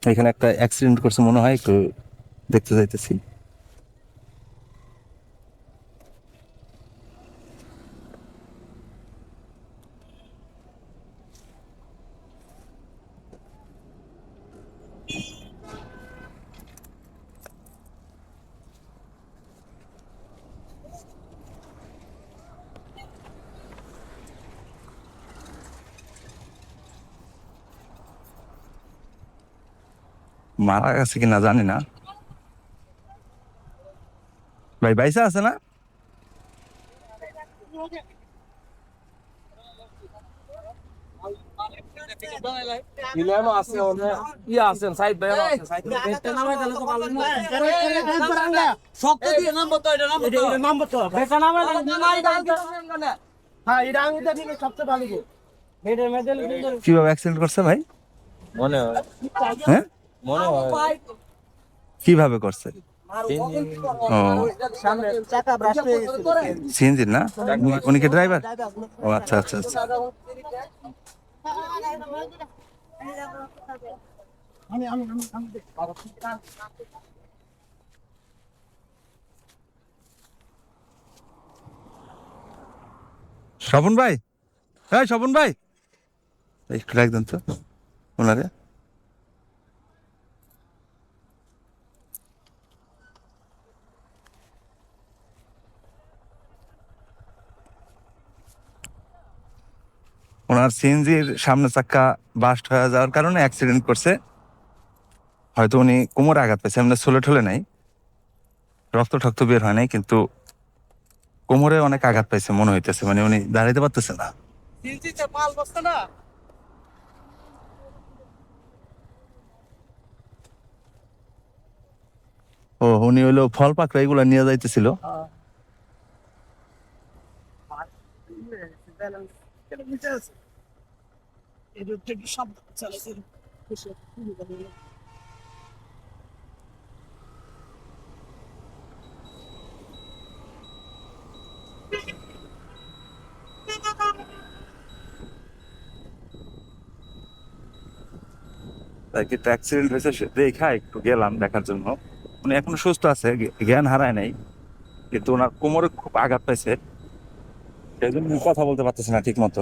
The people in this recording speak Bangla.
এখানে একটা অ্যাক্সিডেন্ট করছে মনে হয়, একটু দেখতে যাইতেছি। মারা গেছে কিনা জানি না। ভাই বাইসা আছে না? কিভাবে অ্যাক্সিডেন্ট করছে ভাই? মনে হয় হ্যাঁ, মনে হয় কিভাবে করছে? ও, সিএনজি না? উনি কি ড্রাইভার? ও আচ্ছা আচ্ছা আচ্ছা। স্বপন ভাই, হ্যাঁ স্বপন ভাই, একটু রাখবেন তো ওনারে। ওনার সিএনজির সামনের চাক্কা বাস্ট হয়ে যাওয়ার কারণে অ্যাক্সিডেন্ট করছে। হয়তো উনি কোমরে আঘাত পেয়েছে, এমনি ছোলে ঠলে নাই, রক্ত ঠক্ত বের হয় নাই, কিন্তু কোমরে অনেক আঘাত পাইছে মনে হইতেছে, মানে উনি দাঁড়াইতে পারতেছে না। ও, উনি হইলো ফল পাকড়া এগুলা নিয়ে যাইতেছিল। তাই কিন্তু অ্যাক্সিডেন্ট হয়েছে দেখা একটু গেলাম দেখার জন্য। উনি এখনো সুস্থ আছে, জ্ঞান হারায় নাই, কিন্তু ওনার কোমরে খুব আঘাত পাইছে, সেই জন্য উনি কথা বলতে পারতেছে না ঠিক মতো।